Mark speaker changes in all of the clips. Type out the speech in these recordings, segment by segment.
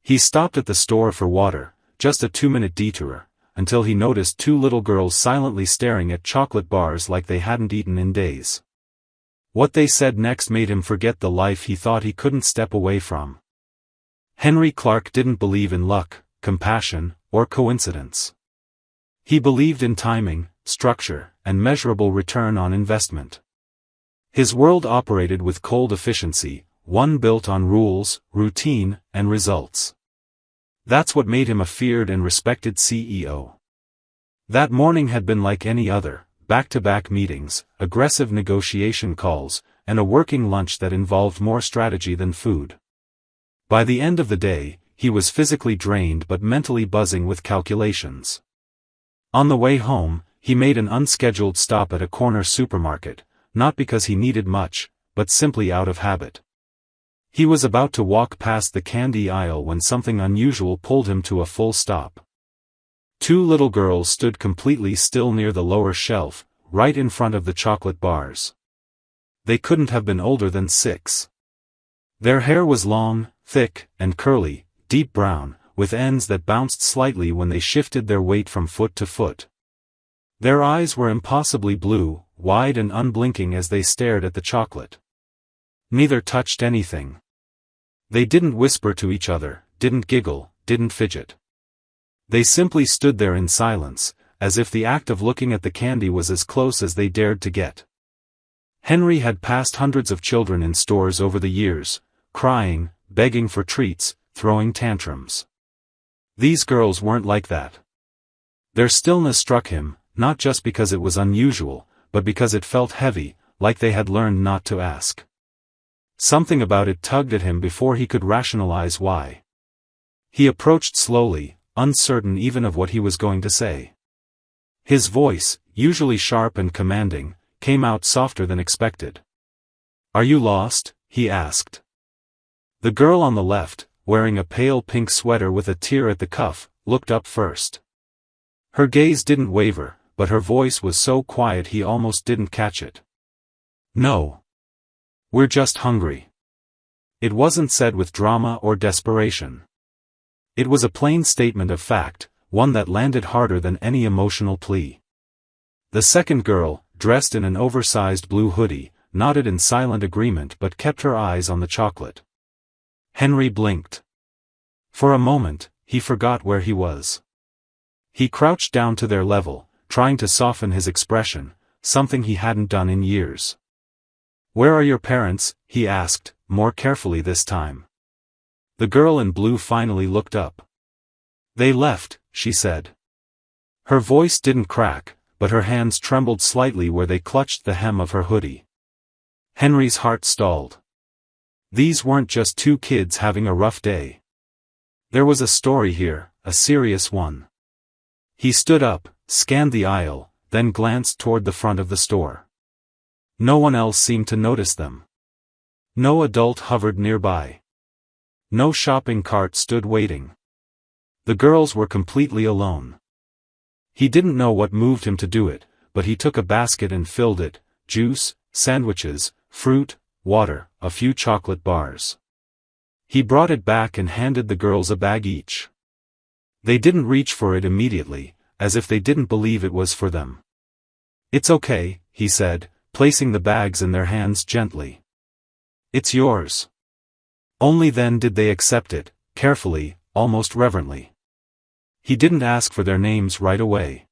Speaker 1: He stopped at the store for water, just a 2-minute detour, until he noticed 2 little girls silently staring at chocolate bars like they hadn't eaten in days. What they said next made him forget the life he thought he couldn't step away from. Henry Clark didn't believe in luck, compassion, or coincidence. He believed in timing, structure, and measurable return on investment. His world operated with cold efficiency, one built on rules, routine, and results. That's what made him a feared and respected CEO. That morning had been like any other, back-to-back meetings, aggressive negotiation calls, and a working lunch that involved more strategy than food. By the end of the day, he was physically drained but mentally buzzing with calculations. On the way home, he made an unscheduled stop at a corner supermarket, not because he needed much, but simply out of habit. He was about to walk past the candy aisle when something unusual pulled him to a full stop. 2 little girls stood completely still near the lower shelf, right in front of the chocolate bars. They couldn't have been older than 6. Their hair was long, thick, and curly, deep brown, with ends that bounced slightly when they shifted their weight from foot to foot. Their eyes were impossibly blue, wide and unblinking as they stared at the chocolate. Neither touched anything. They didn't whisper to each other, didn't giggle, didn't fidget. They simply stood there in silence, as if the act of looking at the candy was as close as they dared to get. Henry had passed hundreds of children in stores over the years, crying, begging for treats, throwing tantrums. These girls weren't like that. Their stillness struck him, not just because it was unusual, but because it felt heavy, like they had learned not to ask. Something about it tugged at him before he could rationalize why. He approached slowly, uncertain even of what he was going to say. His voice, usually sharp and commanding, came out softer than expected. "Are you lost?" he asked. The girl on the left, wearing a pale pink sweater with a tear at the cuff, looked up first. Her gaze didn't waver, but her voice was so quiet he almost didn't catch it. "No. We're just hungry." It wasn't said with drama or desperation. It was a plain statement of fact, one that landed harder than any emotional plea. The second girl, dressed in an oversized blue hoodie, nodded in silent agreement but kept her eyes on the chocolate. Henry blinked. For a moment, he forgot where he was. He crouched down to their level, trying to soften his expression, something he hadn't done in years. "Where are your parents?" he asked, more carefully this time. The girl in blue finally looked up. "They left," she said. Her voice didn't crack, but her hands trembled slightly where they clutched the hem of her hoodie. Henry's heart stalled. These weren't just 2 kids having a rough day. There was a story here, a serious one. He stood up, scanned the aisle, then glanced toward the front of the store. No one else seemed to notice them. No adult hovered nearby. No shopping cart stood waiting. The girls were completely alone. He didn't know what moved him to do it, but he took a basket and filled it: juice, sandwiches, fruit, water, a few chocolate bars. He brought it back and handed the girls a bag each. They didn't reach for it immediately, as if they didn't believe it was for them. "It's okay," he said, placing the bags in their hands gently. "It's yours." Only then did they accept it, carefully, almost reverently. He didn't ask for their names right away.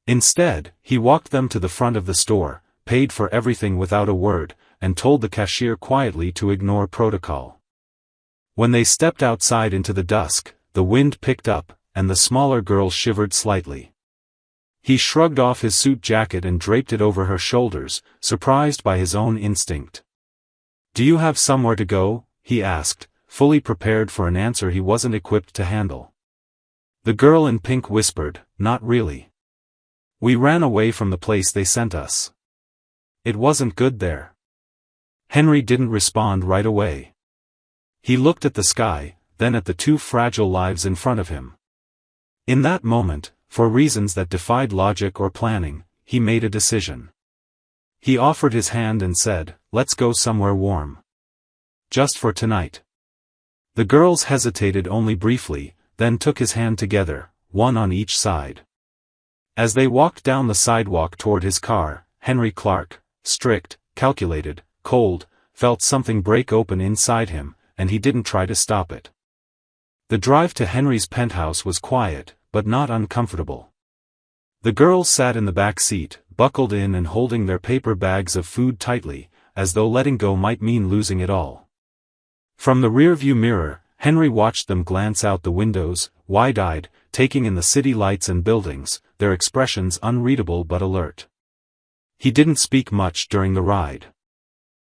Speaker 1: Instead, he walked them to the front of the store, paid for everything without a word, and told the cashier quietly to ignore protocol. When they stepped outside into the dusk, the wind picked up, and the smaller girl shivered slightly. He shrugged off his suit jacket and draped it over her shoulders, surprised by his own instinct. "Do you have somewhere to go?" he asked, fully prepared for an answer he wasn't equipped to handle. The girl in pink whispered, "Not really. We ran away from the place they sent us. It wasn't good there." Henry didn't respond right away. He looked at the sky, then at the 2 fragile lives in front of him. In that moment, for reasons that defied logic or planning, he made a decision. He offered his hand and said, "Let's go somewhere warm. Just for tonight." The girls hesitated only briefly, then took his hand together, one on each side. As they walked down the sidewalk toward his car, Henry Clark, strict, calculated, cold, felt something break open inside him, and he didn't try to stop it. The drive to Henry's penthouse was quiet, but not uncomfortable. The girls sat in the back seat, buckled in and holding their paper bags of food tightly, as though letting go might mean losing it all. From the rearview mirror, Henry watched them glance out the windows, wide-eyed, taking in the city lights and buildings, their expressions unreadable but alert. He didn't speak much during the ride.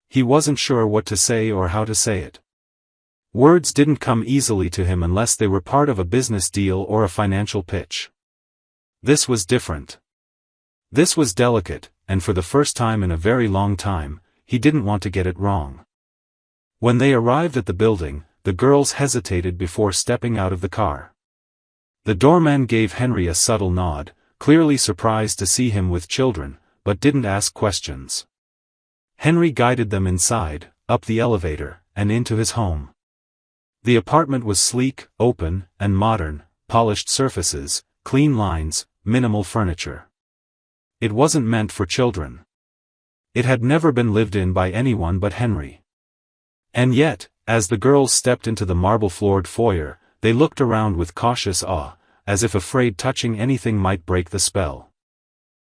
Speaker 1: He wasn't sure what to say or how to say it. Words didn't come easily to him unless they were part of a business deal or a financial pitch. This was different. This was delicate, and for the first time in a very long time, he didn't want to get it wrong. When they arrived at the building, the girls hesitated before stepping out of the car. The doorman gave Henry a subtle nod, clearly surprised to see him with children, but didn't ask questions. Henry guided them inside, up the elevator, and into his home. The apartment was sleek, open, and modern, polished surfaces, clean lines, minimal furniture. It wasn't meant for children. It had never been lived in by anyone but Henry. And yet, as the girls stepped into the marble-floored foyer, they looked around with cautious awe, as if afraid touching anything might break the spell.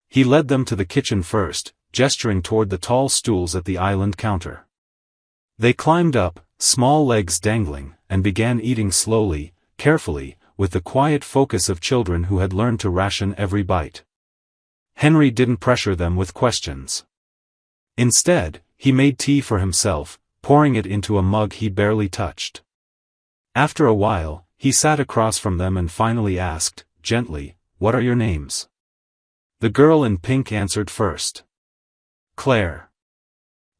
Speaker 1: He led them to the kitchen first, gesturing toward the tall stools at the island counter. They climbed up, small legs dangling, and began eating slowly, carefully, with the quiet focus of children who had learned to ration every bite. Henry didn't pressure them with questions. Instead, he made tea for himself, pouring it into a mug he barely touched. After a while, he sat across from them and finally asked, gently, "What are your names?" The girl in pink answered first. "Claire."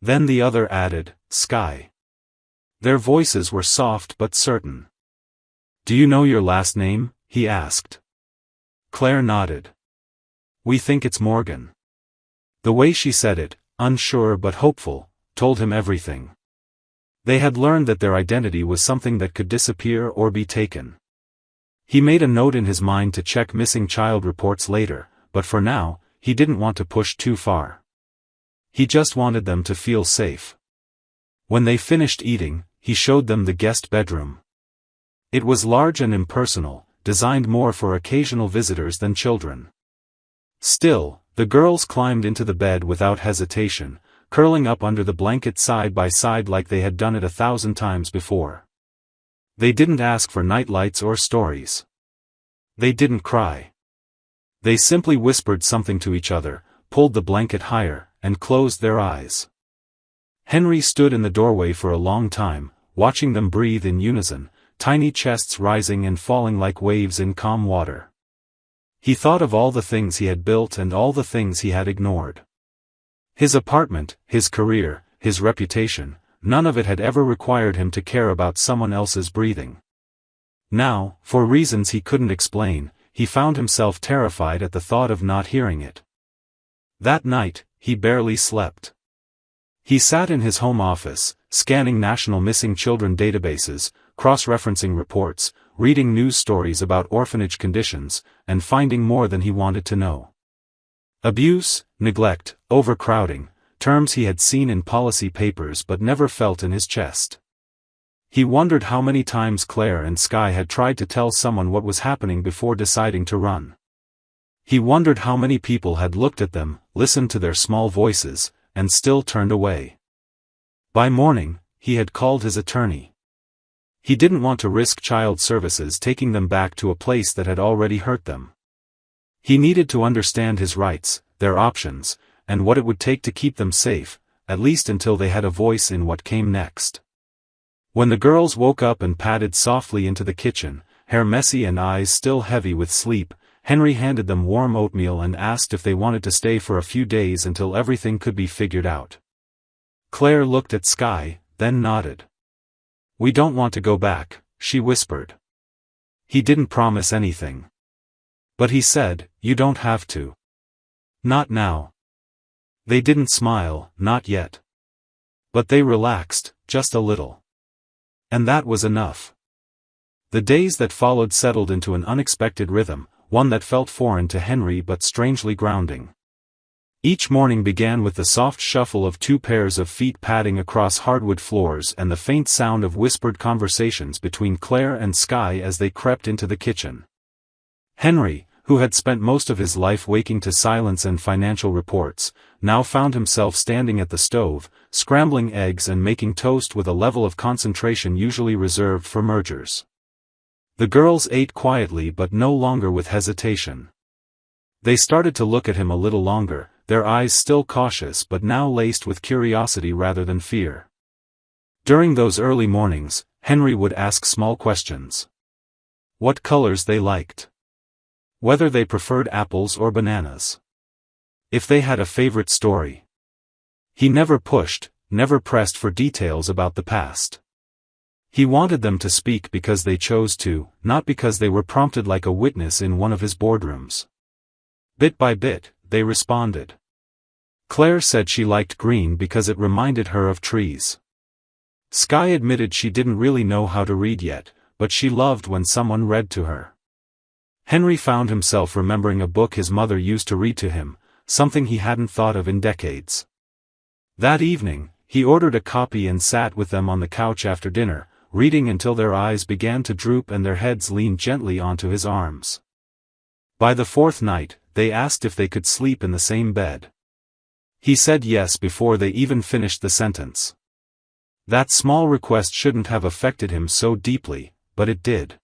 Speaker 1: Then the other added, "Sky." Their voices were soft but certain. "Do you know your last name?" he asked. Claire nodded. "We think it's Morgan." The way she said it, unsure but hopeful, told him everything. They had learned that their identity was something that could disappear or be taken. He made a note in his mind to check missing child reports later, but for now, he didn't want to push too far. He just wanted them to feel safe. When they finished eating, he showed them the guest bedroom. It was large and impersonal, designed more for occasional visitors than children. Still, the girls climbed into the bed without hesitation, curling up under the blanket side by side like they had done it 1,000 times before. They didn't ask for nightlights or stories. They didn't cry. They simply whispered something to each other, pulled the blanket higher, and closed their eyes. Henry stood in the doorway for a long time, watching them breathe in unison, tiny chests rising and falling like waves in calm water. He thought of all the things he had built and all the things he had ignored. His apartment, his career, his reputation, none of it had ever required him to care about someone else's breathing. Now, for reasons he couldn't explain, he found himself terrified at the thought of not hearing it. That night, he barely slept. He sat in his home office, scanning national missing children databases, cross-referencing reports, reading news stories about orphanage conditions, and finding more than he wanted to know. Abuse, neglect, overcrowding, terms he had seen in policy papers but never felt in his chest. He wondered how many times Claire and Sky had tried to tell someone what was happening before deciding to run. He wondered how many people had looked at them, listened to their small voices, and still turned away. By morning, he had called his attorney. He didn't want to risk child services taking them back to a place that had already hurt them. He needed to understand his rights, their options, and what it would take to keep them safe, at least until they had a voice in what came next. When the girls woke up and padded softly into the kitchen, hair messy and eyes still heavy with sleep, Henry handed them warm oatmeal and asked if they wanted to stay for a few days until everything could be figured out. Claire looked at Sky, then nodded. "We don't want to go back," she whispered. He didn't promise anything. But he said, "You don't have to." "Not now." They didn't smile, not yet. But they relaxed, just a little. And that was enough. The days that followed settled into an unexpected rhythm, one that felt foreign to Henry but strangely grounding. Each morning began with the soft shuffle of two pairs of feet padding across hardwood floors and the faint sound of whispered conversations between Claire and Skye as they crept into the kitchen. Henry, who had spent most of his life waking to silence and financial reports, now found himself standing at the stove, scrambling eggs and making toast with a level of concentration usually reserved for mergers. The girls ate quietly but no longer with hesitation. They started to look at him a little longer, their eyes still cautious but now laced with curiosity rather than fear. During those early mornings, Henry would ask small questions. What colors they liked. Whether they preferred apples or bananas. If they had a favorite story. He never pushed, never pressed for details about the past. He wanted them to speak because they chose to, not because they were prompted like a witness in one of his boardrooms. Bit by bit, they responded. Claire said she liked green because it reminded her of trees. Skye admitted she didn't really know how to read yet, but she loved when someone read to her. Henry found himself remembering a book his mother used to read to him, something he hadn't thought of in decades. That evening, he ordered a copy and sat with them on the couch after dinner, reading until their eyes began to droop and their heads leaned gently onto his arms. By the fourth night, they asked if they could sleep in the same bed. He said yes before they even finished the sentence. That small request shouldn't have affected him so deeply, but it did.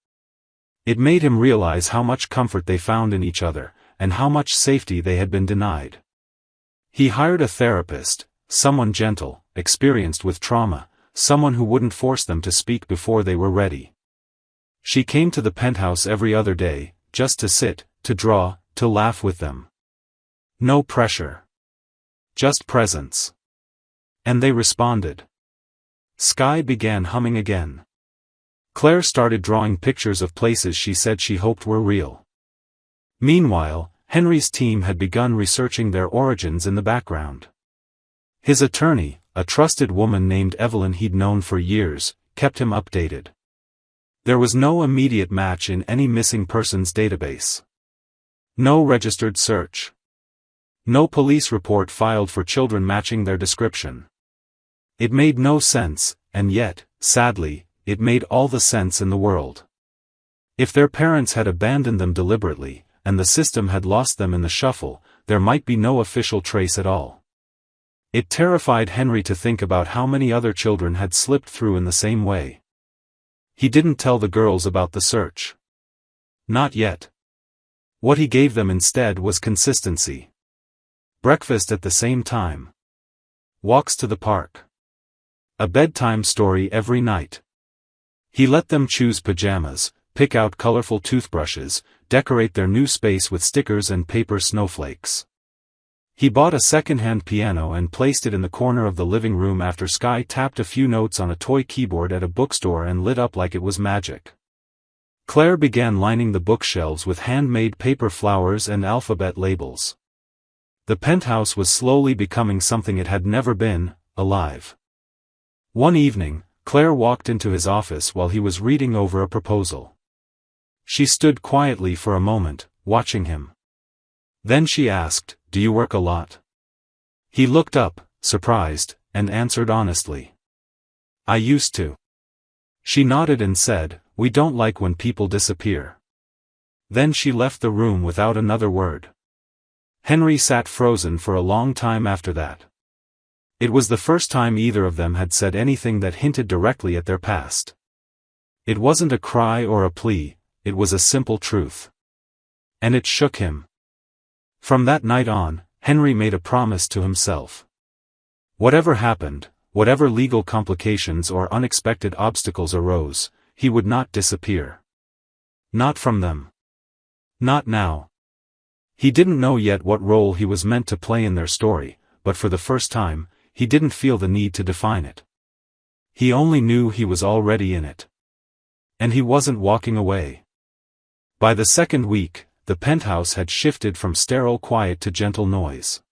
Speaker 1: It made him realize how much comfort they found in each other, and how much safety they had been denied. He hired a therapist, someone gentle, experienced with trauma, someone who wouldn't force them to speak before they were ready. She came to the penthouse every other day, just to sit, to draw, to laugh with them. No pressure. Just presence. And they responded. Skye began humming again. Claire started drawing pictures of places she said she hoped were real. Meanwhile, Henry's team had begun researching their origins in the background. His attorney, a trusted woman named Evelyn he'd known for years, kept him updated. There was no immediate match in any missing persons database. No registered search. No police report filed for children matching their description. It made no sense, and yet, sadly, it made all the sense in the world. If their parents had abandoned them deliberately, and the system had lost them in the shuffle, there might be no official trace at all. It terrified Henry to think about how many other children had slipped through in the same way. He didn't tell the girls about the search. Not yet. What he gave them instead was consistency. Breakfast at the same time. Walks to the park. A bedtime story every night. He let them choose pajamas, pick out colorful toothbrushes, decorate their new space with stickers and paper snowflakes. He bought a second-hand piano and placed it in the corner of the living room after Skye tapped a few notes on a toy keyboard at a bookstore and lit up like it was magic. Claire began lining the bookshelves with handmade paper flowers and alphabet labels. The penthouse was slowly becoming something it had never been, alive. One evening, Claire walked into his office while he was reading over a proposal. She stood quietly for a moment, watching him. Then she asked, "Do you work a lot?" He looked up, surprised, and answered honestly. "I used to." She nodded and said, "We don't like when people disappear." Then she left the room without another word. Henry sat frozen for a long time after that. It was the first time either of them had said anything that hinted directly at their past. It wasn't a cry or a plea, it was a simple truth. And it shook him. From that night on, Henry made a promise to himself. Whatever happened, whatever legal complications or unexpected obstacles arose, he would not disappear. Not from them. Not now. He didn't know yet what role he was meant to play in their story, but for the first time, he didn't feel the need to define it. He only knew he was already in it. And he wasn't walking away. By the second week, the penthouse had shifted from sterile quiet to gentle noise.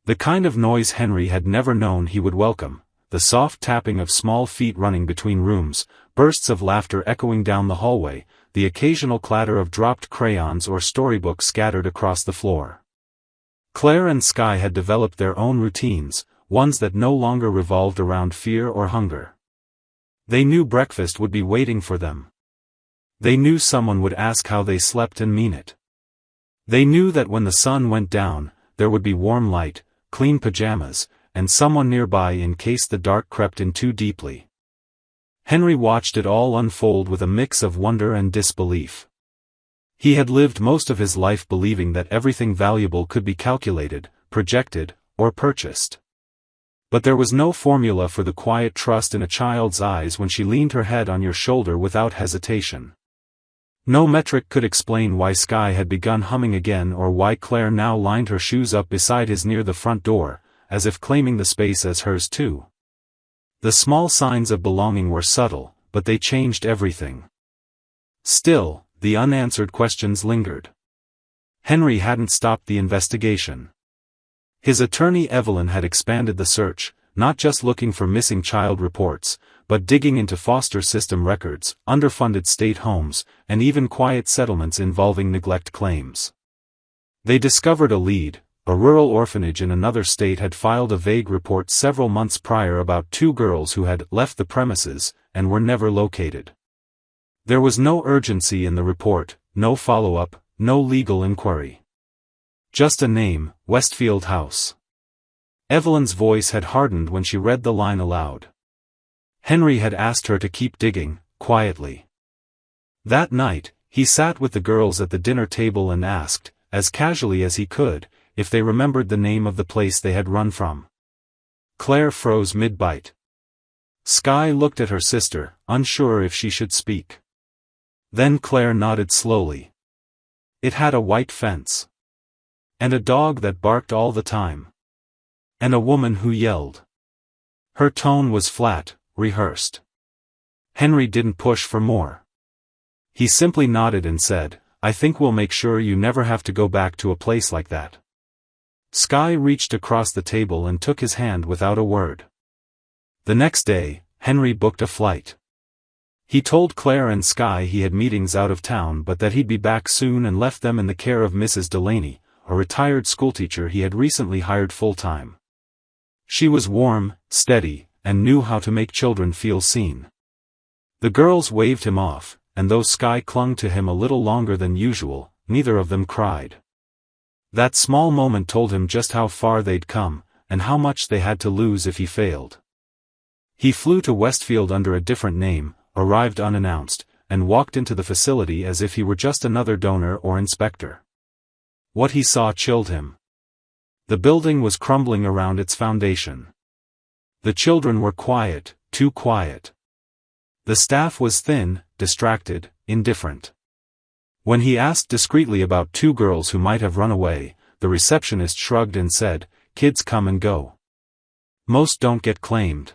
Speaker 1: The kind of noise Henry had never known he would welcome, the soft tapping of small feet running between rooms, bursts of laughter echoing down the hallway, the occasional clatter of dropped crayons or storybooks scattered across the floor. Claire and Skye had developed their own routines, ones that no longer revolved around fear or hunger. They knew breakfast would be waiting for them. They knew someone would ask how they slept and mean it. They knew that when the sun went down, there would be warm light, clean pajamas, and someone nearby in case the dark crept in too deeply. Henry watched it all unfold with a mix of wonder and disbelief. He had lived most of his life believing that everything valuable could be calculated, projected, or purchased. But there was no formula for the quiet trust in a child's eyes when she leaned her head on your shoulder without hesitation. No metric could explain why Skye had begun humming again or why Claire now lined her shoes up beside his near the front door, as if claiming the space as hers too. The small signs of belonging were subtle, but they changed everything. Still, the unanswered questions lingered. Henry hadn't stopped the investigation. His attorney Evelyn had expanded the search, not just looking for missing child reports, but digging into foster system records, underfunded state homes, and even quiet settlements involving neglect claims. They discovered a lead. A rural orphanage in another state had filed a vague report several months prior about 2 girls who had left the premises and were never located. There was no urgency in the report, no follow-up, no legal inquiry. Just a name, Westfield House. Evelyn's voice had hardened when she read the line aloud. Henry had asked her to keep digging, quietly. That night, he sat with the girls at the dinner table and asked, as casually as he could, if they remembered the name of the place they had run from. Claire froze mid-bite. Skye looked at her sister, unsure if she should speak. Then Claire nodded slowly. It had a white fence. And a dog that barked all the time. And a woman who yelled. Her tone was flat, rehearsed. Henry didn't push for more. He simply nodded and said, "I think we'll make sure you never have to go back to a place like that." Skye reached across the table and took his hand without a word. The next day, Henry booked a flight. He told Claire and Skye he had meetings out of town but that he'd be back soon and left them in the care of Mrs. Delaney, a retired schoolteacher he had recently hired full-time. She was warm, steady, and knew how to make children feel seen. The girls waved him off, and though Skye clung to him a little longer than usual, neither of them cried. That small moment told him just how far they'd come, and how much they had to lose if he failed. He flew to Westfield under a different name, arrived unannounced, and walked into the facility as if he were just another donor or inspector. What he saw chilled him. The building was crumbling around its foundation. The children were quiet, too quiet. The staff was thin, distracted, indifferent. When he asked discreetly about 2 girls who might have run away, the receptionist shrugged and said, "Kids come and go. Most don't get claimed."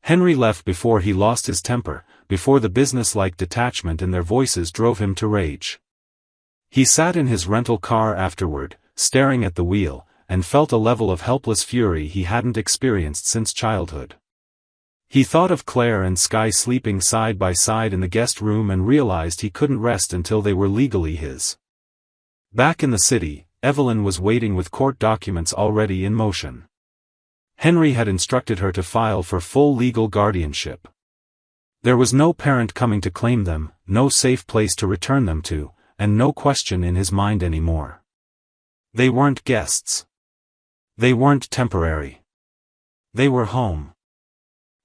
Speaker 1: Henry left before he lost his temper, before the business-like detachment in their voices drove him to rage. He sat in his rental car afterward, staring at the wheel, and felt a level of helpless fury he hadn't experienced since childhood. He thought of Claire and Skye sleeping side by side in the guest room and realized he couldn't rest until they were legally his. Back in the city, Evelyn was waiting with court documents already in motion. Henry had instructed her to file for full legal guardianship. There was no parent coming to claim them, no safe place to return them to, and no question in his mind anymore. They weren't guests. They weren't temporary. They were home.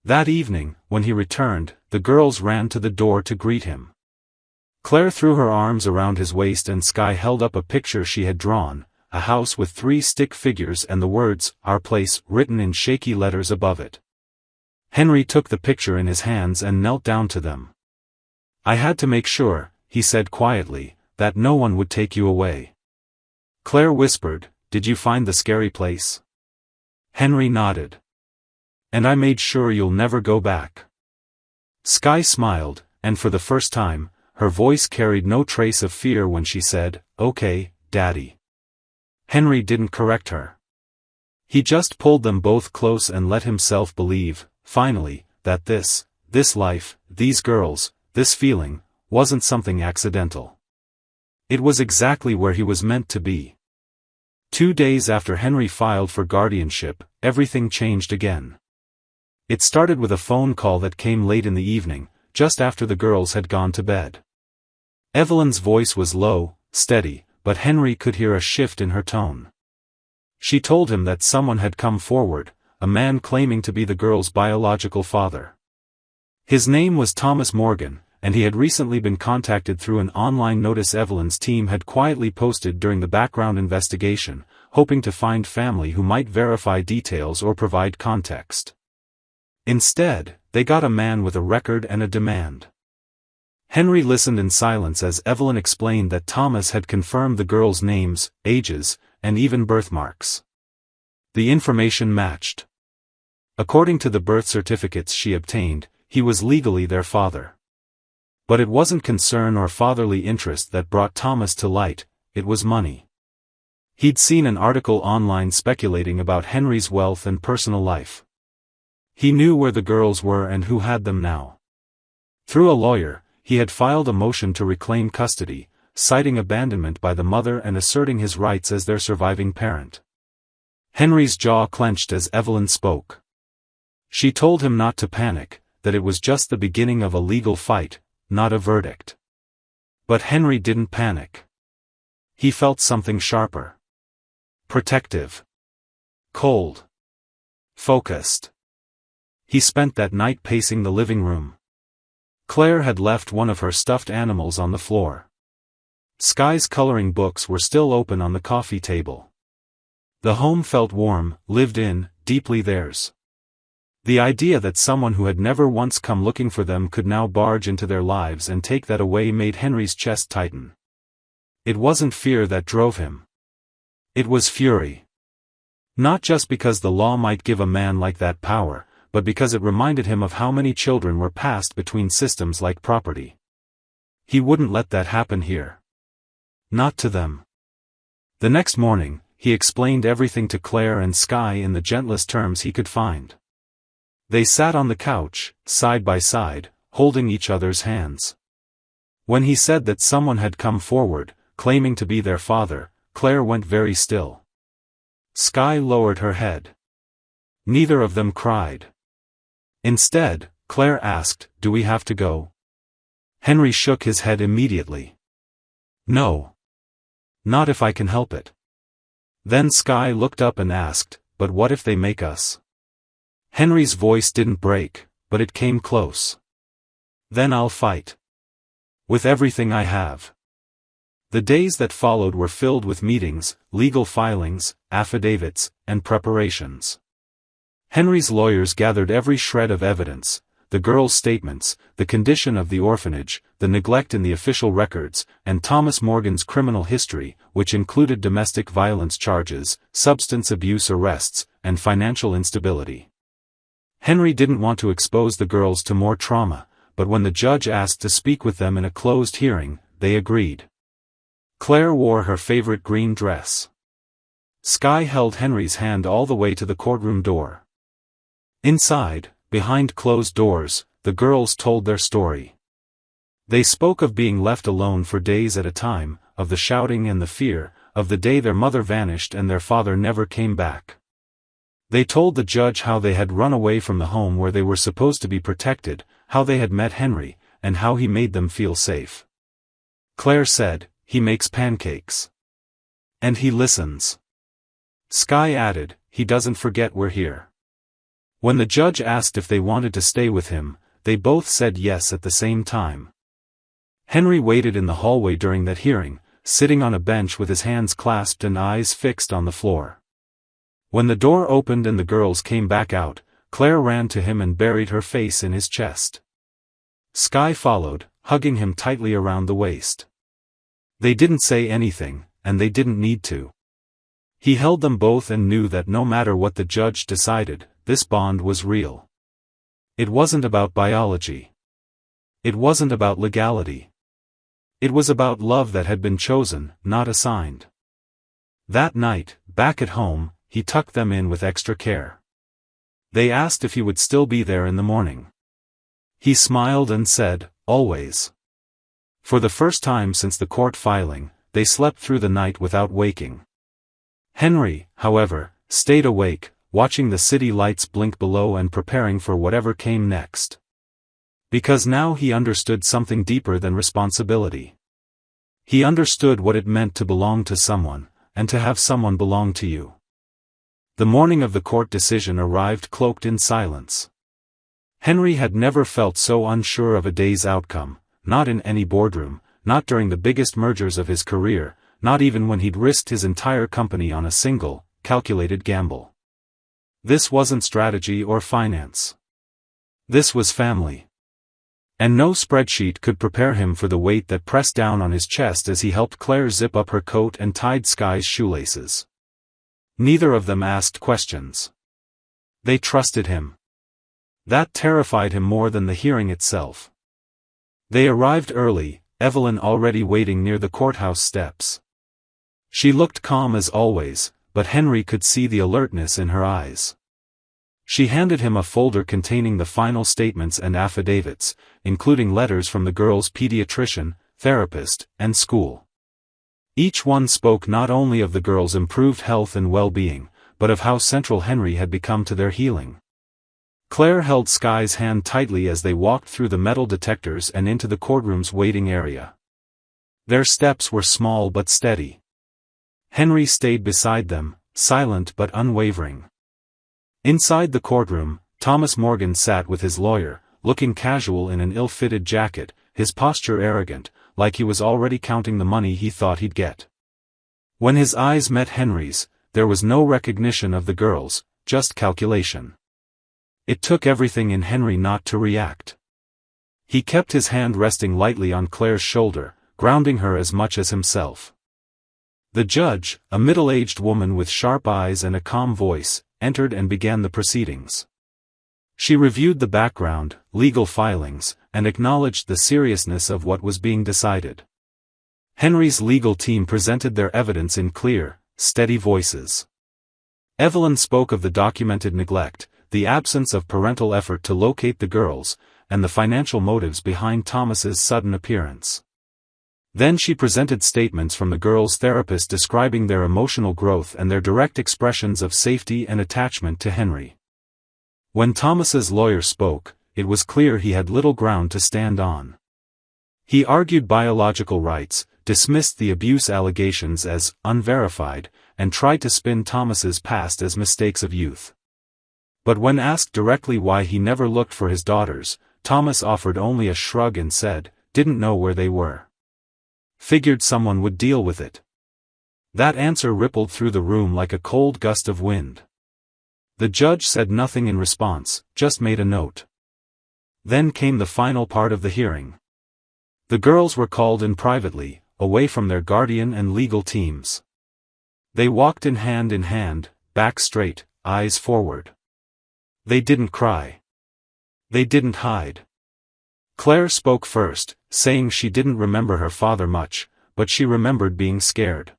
Speaker 1: That evening, when he returned, the girls ran to the door to greet him. Claire threw her arms around his waist and Skye held up a picture she had drawn, a house with 3 stick figures and the words, "Our Place," written in shaky letters above it. Henry took the picture in his hands and knelt down to them. "I had to make sure," he said quietly, "that no one would take you away." Claire whispered, "Did you find the scary place?" Henry nodded. "And I made sure you'll never go back." Skye smiled, and for the first time, her voice carried no trace of fear when she said, "Okay, Daddy." Henry didn't correct her. He just pulled them both close and let himself believe, finally, that this life, these girls, this feeling, wasn't something accidental. It was exactly where he was meant to be. 2 days after Henry filed for guardianship, everything changed again. It started with a phone call that came late in the evening, just after the girls had gone to bed. Evelyn's voice was low, steady, but Henry could hear a shift in her tone. She told him that someone had come forward, a man claiming to be the girl's biological father. His name was Thomas Morgan, and he had recently been contacted through an online notice Evelyn's team had quietly posted during the background investigation, hoping to find family who might verify details or provide context. Instead, they got a man with a record and a demand. Henry listened in silence as Evelyn explained that Thomas had confirmed the girls' names, ages, and even birthmarks. The information matched. According to the birth certificates she obtained, he was legally their father. But it wasn't concern or fatherly interest that brought Thomas to light, it was money. He'd seen an article online speculating about Henry's wealth and personal life. He knew where the girls were and who had them now. Through a lawyer, he had filed a motion to reclaim custody, citing abandonment by the mother and asserting his rights as their surviving parent. Henry's jaw clenched as Evelyn spoke. She told him not to panic, that it was just the beginning of a legal fight, not a verdict. But Henry didn't panic. He felt something sharper. Protective. Cold. Focused. He spent that night pacing the living room. Claire had left one of her stuffed animals on the floor. Sky's coloring books were still open on the coffee table. The home felt warm, lived in, deeply theirs. The idea that someone who had never once come looking for them could now barge into their lives and take that away made Henry's chest tighten. It wasn't fear that drove him. It was fury. Not just because the law might give a man like that power, but because it reminded him of how many children were passed between systems like property. He wouldn't let that happen here. Not to them. The next morning, he explained everything to Claire and Sky in the gentlest terms he could find. They sat on the couch, side by side, holding each other's hands. When he said that someone had come forward, claiming to be their father, Claire went very still. Sky lowered her head. Neither of them cried. Instead, Claire asked, "Do we have to go?" Henry shook his head immediately. "No. Not if I can help it." Then Sky looked up and asked, "But what if they make us?" Henry's voice didn't break, but it came close. "Then I'll fight. With everything I have." The days that followed were filled with meetings, legal filings, affidavits, and preparations. Henry's lawyers gathered every shred of evidence, the girls' statements, the condition of the orphanage, the neglect in the official records, and Thomas Morgan's criminal history, which included domestic violence charges, substance abuse arrests, and financial instability. Henry didn't want to expose the girls to more trauma, but when the judge asked to speak with them in a closed hearing, they agreed. Claire wore her favorite green dress. Sky held Henry's hand all the way to the courtroom door. Inside, behind closed doors, the girls told their story. They spoke of being left alone for days at a time, of the shouting and the fear, of the day their mother vanished and their father never came back. They told the judge how they had run away from the home where they were supposed to be protected, how they had met Henry, and how he made them feel safe. Claire said, "He makes pancakes. And he listens." Sky added, "He doesn't forget we're here." When the judge asked if they wanted to stay with him, they both said yes at the same time. Henry waited in the hallway during that hearing, sitting on a bench with his hands clasped and eyes fixed on the floor. When the door opened and the girls came back out, Claire ran to him and buried her face in his chest. Sky followed, hugging him tightly around the waist. They didn't say anything, and they didn't need to. He held them both and knew that no matter what the judge decided, this bond was real. It wasn't about biology. It wasn't about legality. It was about love that had been chosen, not assigned. That night, back at home, he tucked them in with extra care. They asked if he would still be there in the morning. He smiled and said, "Always." For the first time since the court filing, they slept through the night without waking. Henry, however, stayed awake, watching the city lights blink below and preparing for whatever came next. Because now he understood something deeper than responsibility. He understood what it meant to belong to someone, and to have someone belong to you. The morning of the court decision arrived cloaked in silence. Henry had never felt so unsure of a day's outcome, not in any boardroom, not during the biggest mergers of his career, not even when he'd risked his entire company on a single, calculated gamble. This wasn't strategy or finance. This was family. And no spreadsheet could prepare him for the weight that pressed down on his chest as he helped Claire zip up her coat and tied Sky's shoelaces. Neither of them asked questions. They trusted him. That terrified him more than the hearing itself. They arrived early, Evelyn already waiting near the courthouse steps. She looked calm as always, but Henry could see the alertness in her eyes. She handed him a folder containing the final statements and affidavits, including letters from the girl's pediatrician, therapist, and school. Each one spoke not only of the girl's improved health and well-being, but of how central Henry had become to their healing. Claire held Sky's hand tightly as they walked through the metal detectors and into the courtroom's waiting area. Their steps were small but steady. Henry stayed beside them, silent but unwavering. Inside the courtroom, Thomas Morgan sat with his lawyer, looking casual in an ill-fitted jacket, his posture arrogant, like he was already counting the money he thought he'd get. When his eyes met Henry's, there was no recognition of the girl's, just calculation. It took everything in Henry not to react. He kept his hand resting lightly on Claire's shoulder, grounding her as much as himself. The judge, a middle-aged woman with sharp eyes and a calm voice, entered and began the proceedings. She reviewed the background, legal filings, and acknowledged the seriousness of what was being decided. Henry's legal team presented their evidence in clear, steady voices. Evelyn spoke of the documented neglect, the absence of parental effort to locate the girls, and the financial motives behind Thomas's sudden appearance. Then she presented statements from the girls' therapist describing their emotional growth and their direct expressions of safety and attachment to Henry. When Thomas's lawyer spoke, it was clear he had little ground to stand on. He argued biological rights, dismissed the abuse allegations as unverified, and tried to spin Thomas's past as mistakes of youth. But when asked directly why he never looked for his daughters, Thomas offered only a shrug and said, "Didn't know where they were. Figured someone would deal with it." That answer rippled through the room like a cold gust of wind. The judge said nothing in response, just made a note. Then came the final part of the hearing. The girls were called in privately, away from their guardian and legal teams. They walked in hand, back straight, eyes forward. They didn't cry. They didn't hide. Claire spoke first, saying she didn't remember her father much, but she remembered being scared.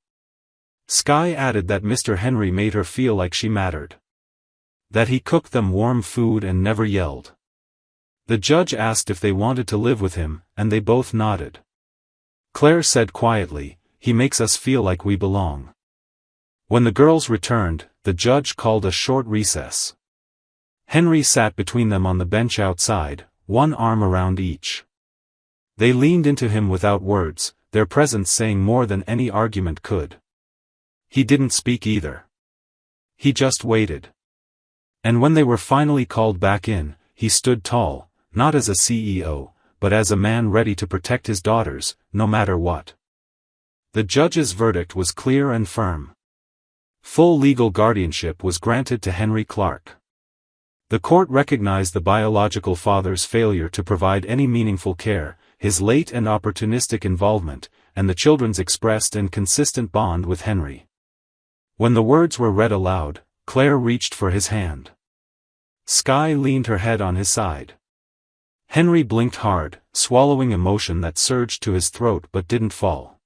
Speaker 1: Sky added that Mr. Henry made her feel like she mattered. That he cooked them warm food and never yelled. The judge asked if they wanted to live with him, and they both nodded. Claire said quietly, "He makes us feel like we belong." When the girls returned, the judge called a short recess. Henry sat between them on the bench outside, one arm around each. They leaned into him without words, their presence saying more than any argument could. He didn't speak either. He just waited. And when they were finally called back in, he stood tall, not as a CEO, but as a man ready to protect his daughters, no matter what. The judge's verdict was clear and firm. Full legal guardianship was granted to Henry Clark. The court recognized the biological father's failure to provide any meaningful care, his late and opportunistic involvement, and the children's expressed and consistent bond with Henry. When the words were read aloud, Claire reached for his hand. Sky leaned her head on his side. Henry blinked hard, swallowing emotion that surged to his throat but didn't fall.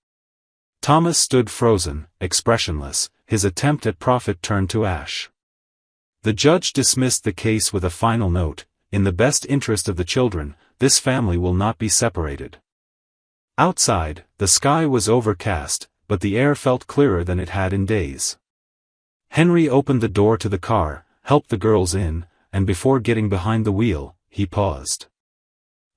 Speaker 1: Thomas stood frozen, expressionless, his attempt at profit turned to ash. The judge dismissed the case with a final note: in the best interest of the children, this family will not be separated. Outside, the sky was overcast, but the air felt clearer than it had in days. Henry opened the door to the car, helped the girls in, and before getting behind the wheel, he paused.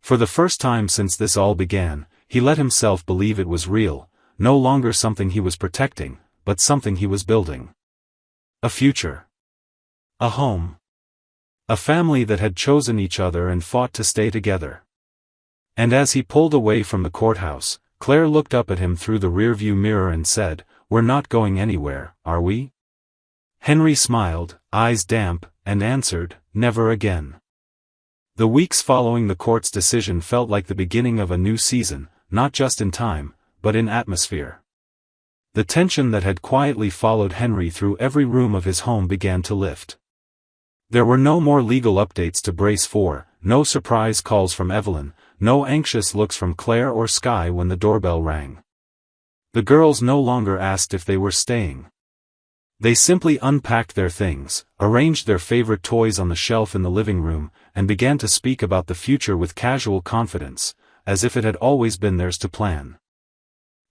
Speaker 1: For the first time since this all began, he let himself believe it was real, no longer something he was protecting, but something he was building. A future. A home. A family that had chosen each other and fought to stay together. And as he pulled away from the courthouse, Claire looked up at him through the rearview mirror and said, "We're not going anywhere, are we?" Henry smiled, eyes damp, and answered, "Never again." The weeks following the court's decision felt like the beginning of a new season, not just in time, but in atmosphere. The tension that had quietly followed Henry through every room of his home began to lift. There were no more legal updates to brace for, no surprise calls from Evelyn, no anxious looks from Claire or Sky when the doorbell rang. The girls no longer asked if they were staying. They simply unpacked their things, arranged their favorite toys on the shelf in the living room, and began to speak about the future with casual confidence, as if it had always been theirs to plan.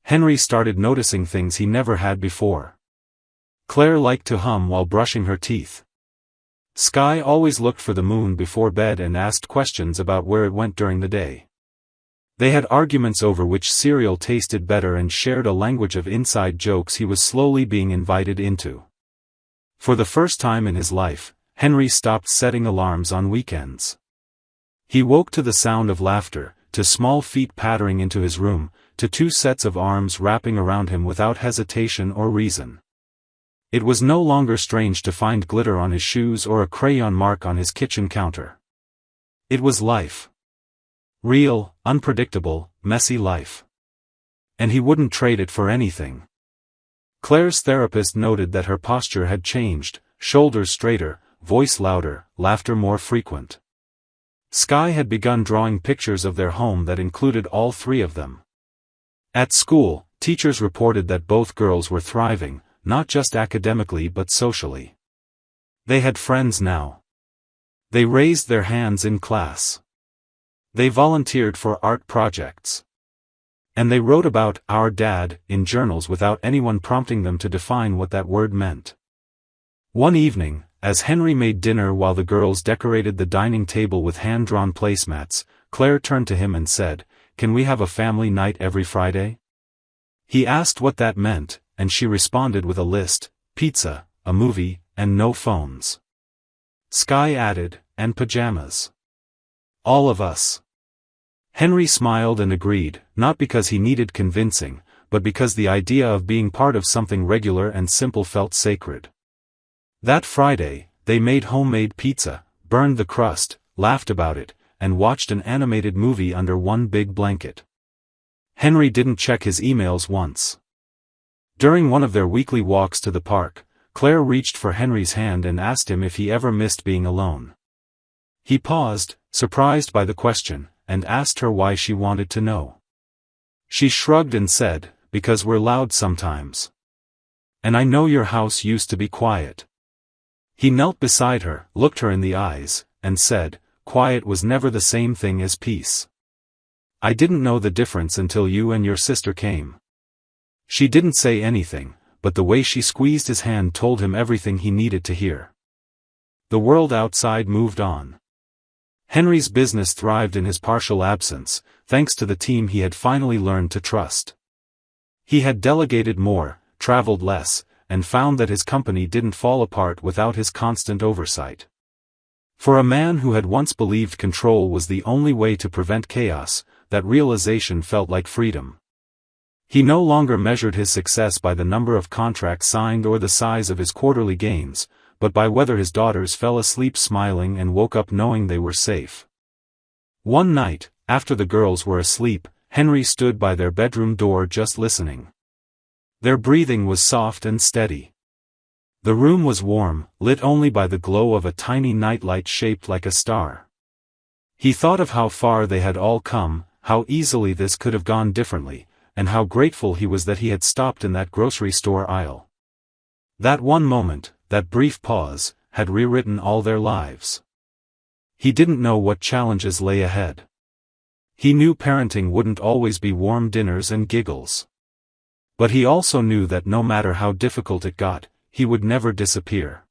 Speaker 1: Henry started noticing things he never had before. Claire liked to hum while brushing her teeth. Sky always looked for the moon before bed and asked questions about where it went during the day. They had arguments over which cereal tasted better and shared a language of inside jokes he was slowly being invited into. For the first time in his life, Henry stopped setting alarms on weekends. He woke to the sound of laughter, to small feet pattering into his room, to two sets of arms wrapping around him without hesitation or reason. It was no longer strange to find glitter on his shoes or a crayon mark on his kitchen counter. It was life. Real, unpredictable, messy life. And he wouldn't trade it for anything. Claire's therapist noted that her posture had changed, shoulders straighter, voice louder, laughter more frequent. Sky had begun drawing pictures of their home that included all three of them. At school, teachers reported that both girls were thriving, not just academically but socially. They had friends now. They raised their hands in class. They volunteered for art projects. And they wrote about "our dad" in journals without anyone prompting them to define what that word meant. One evening, as Henry made dinner while the girls decorated the dining table with hand-drawn placemats, Claire turned to him and said, "Can we have a family night every Friday?" He asked what that meant, and she responded with a list: pizza, a movie, and no phones. Sky added, "and pajamas. All of us." Henry smiled and agreed, not because he needed convincing, but because the idea of being part of something regular and simple felt sacred. That Friday, they made homemade pizza, burned the crust, laughed about it, and watched an animated movie under one big blanket. Henry didn't check his emails once. During one of their weekly walks to the park, Claire reached for Henry's hand and asked him if he ever missed being alone. He paused, surprised by the question, and asked her why she wanted to know. She shrugged and said, "Because we're loud sometimes. And I know your house used to be quiet." He knelt beside her, looked her in the eyes, and said, "Quiet was never the same thing as peace. I didn't know the difference until you and your sister came." She didn't say anything, but the way she squeezed his hand told him everything he needed to hear. The world outside moved on. Henry's business thrived in his partial absence, thanks to the team he had finally learned to trust. He had delegated more, traveled less, and found that his company didn't fall apart without his constant oversight. For a man who had once believed control was the only way to prevent chaos, that realization felt like freedom. He no longer measured his success by the number of contracts signed or the size of his quarterly gains, but by whether his daughters fell asleep smiling and woke up knowing they were safe. One night, after the girls were asleep, Henry stood by their bedroom door just listening. Their breathing was soft and steady. The room was warm, lit only by the glow of a tiny nightlight shaped like a star. He thought of how far they had all come, how easily this could have gone differently, and how grateful he was that he had stopped in that grocery store aisle. That one moment, that brief pause, had rewritten all their lives. He didn't know what challenges lay ahead. He knew parenting wouldn't always be warm dinners and giggles. But he also knew that no matter how difficult it got, he would never disappear.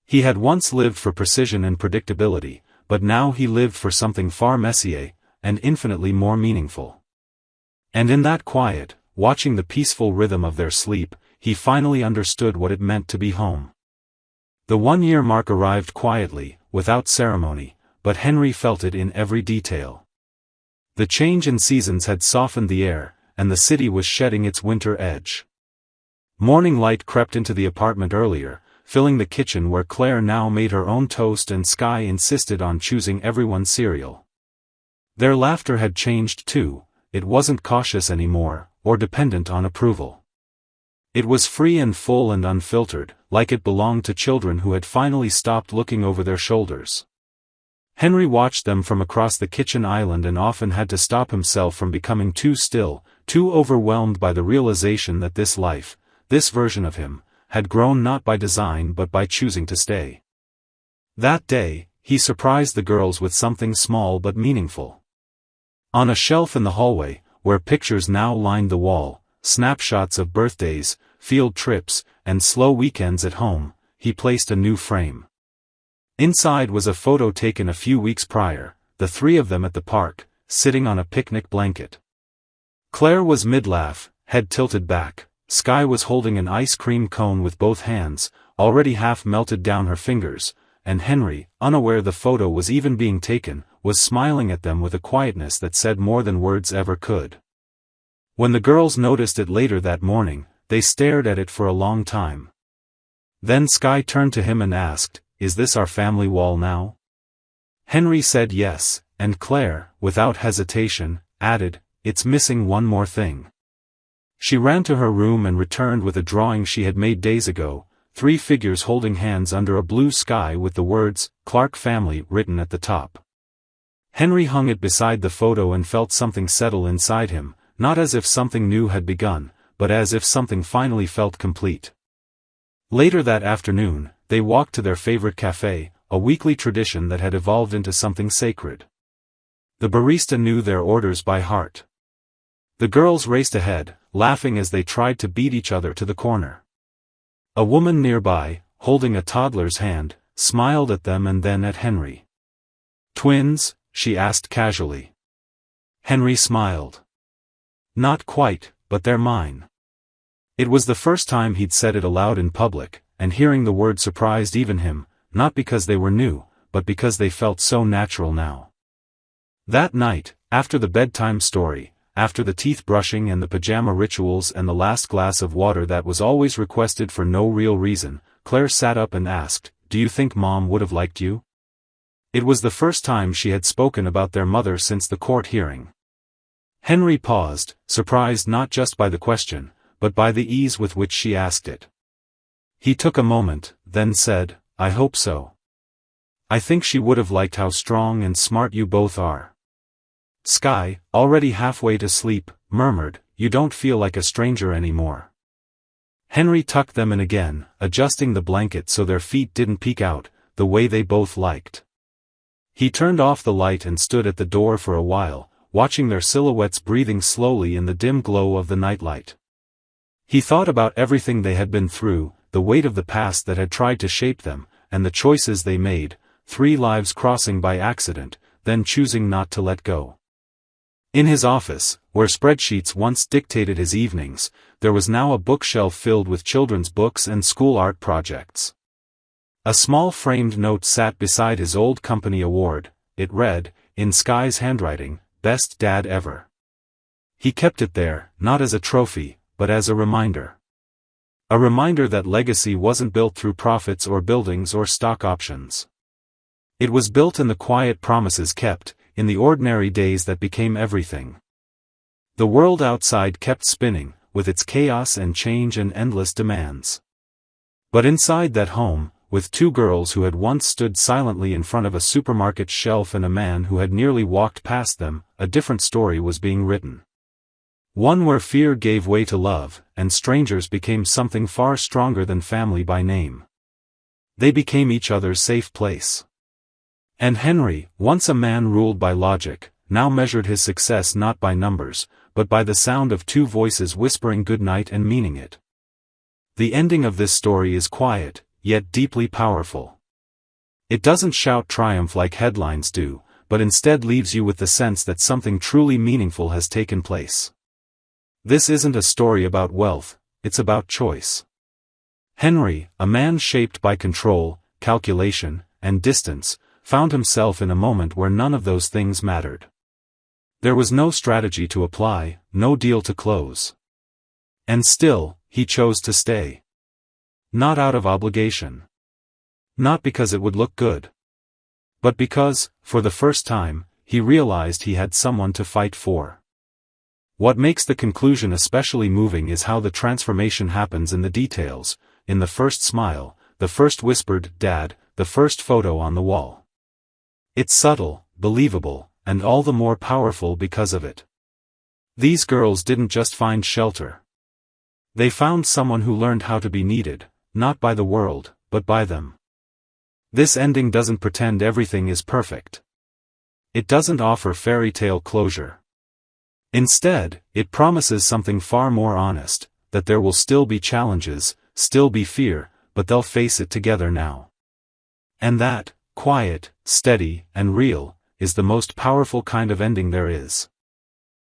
Speaker 1: He had once lived for precision and predictability, but now he lived for something far messier, and infinitely more meaningful. And in that quiet, watching the peaceful rhythm of their sleep, he finally understood what it meant to be home. The 1-year mark arrived quietly, without ceremony, but Henry felt it in every detail. The change in seasons had softened the air, and the city was shedding its winter edge. Morning light crept into the apartment earlier, filling the kitchen where Claire now made her own toast and Skye insisted on choosing everyone's cereal. Their laughter had changed too. It wasn't cautious anymore, or dependent on approval. It was free and full and unfiltered, like it belonged to children who had finally stopped looking over their shoulders. Henry watched them from across the kitchen island and often had to stop himself from becoming too still, too overwhelmed by the realization that this life, this version of him, had grown not by design but by choosing to stay. That day, he surprised the girls with something small but meaningful. On a shelf in the hallway, where pictures now lined the wall, snapshots of birthdays, field trips, and slow weekends at home, he placed a new frame. Inside was a photo taken a few weeks prior, the three of them at the park, sitting on a picnic blanket. Claire was mid-laugh, head tilted back. Skye was holding an ice cream cone with both hands, already half melted down her fingers, and Henry, unaware the photo was even being taken, was smiling at them with a quietness that said more than words ever could. When the girls noticed it later that morning, they stared at it for a long time. Then Skye turned to him and asked, "Is this our family wall now?" Henry said yes, and Claire, without hesitation, added, "It's missing one more thing." She ran to her room and returned with a drawing she had made days ago, 3 figures holding hands under a blue sky with the words, "Clark Family" written at the top. Henry hung it beside the photo and felt something settle inside him, not as if something new had begun, but as if something finally felt complete. Later that afternoon, they walked to their favorite cafe, a weekly tradition that had evolved into something sacred. The barista knew their orders by heart. The girls raced ahead, laughing as they tried to beat each other to the corner. A woman nearby, holding a toddler's hand, smiled at them and then at Henry. "Twins?" she asked casually. Henry smiled. "Not quite, but they're mine." It was the first time he'd said it aloud in public, and hearing the word surprised even him, not because they were new, but because they felt so natural now. That night, after the bedtime story, after the teeth brushing and the pajama rituals and the last glass of water that was always requested for no real reason, Claire sat up and asked, "Do you think Mom would have liked you?" It was the first time she had spoken about their mother since the court hearing. Henry paused, surprised not just by the question, but by the ease with which she asked it. He took a moment, then said, "I hope so. I think she would have liked how strong and smart you both are." Skye, already halfway to sleep, murmured, "You don't feel like a stranger anymore." Henry tucked them in again, adjusting the blanket so their feet didn't peek out, the way they both liked. He turned off the light and stood at the door for a while, watching their silhouettes breathing slowly in the dim glow of the nightlight. He thought about everything they had been through, the weight of the past that had tried to shape them, and the choices they made, 3 lives crossing by accident, then choosing not to let go. In his office, where spreadsheets once dictated his evenings, there was now a bookshelf filled with children's books and school art projects. A small framed note sat beside his old company award. It read, in Skye's handwriting, "Best Dad Ever." He kept it there, not as a trophy, but as a reminder. A reminder that legacy wasn't built through profits or buildings or stock options. It was built in the quiet promises kept, in the ordinary days that became everything. The world outside kept spinning, with its chaos and change and endless demands. But inside that home, with 2 girls who had once stood silently in front of a supermarket shelf and a man who had nearly walked past them, a different story was being written. One where fear gave way to love, and strangers became something far stronger than family by name. They became each other's safe place. And Henry, once a man ruled by logic, now measured his success not by numbers, but by the sound of two voices whispering good night and meaning it. The ending of this story is quiet, yet deeply powerful. It doesn't shout triumph like headlines do, but instead leaves you with the sense that something truly meaningful has taken place. This isn't a story about wealth, it's about choice. Henry, a man shaped by control, calculation, and distance, found himself in a moment where none of those things mattered. There was no strategy to apply, no deal to close. And still, he chose to stay. Not out of obligation. Not because it would look good. But because, for the first time, he realized he had someone to fight for. What makes the conclusion especially moving is how the transformation happens in the details, in the first smile, the first whispered "Dad," the first photo on the wall. It's subtle, believable, and all the more powerful because of it. These girls didn't just find shelter. They found someone who learned how to be needed, not by the world, but by them. This ending doesn't pretend everything is perfect. It doesn't offer fairy tale closure. Instead, it promises something far more honest, that there will still be challenges, still be fear, but they'll face it together now. And that, quiet, steady, and real, is the most powerful kind of ending there is.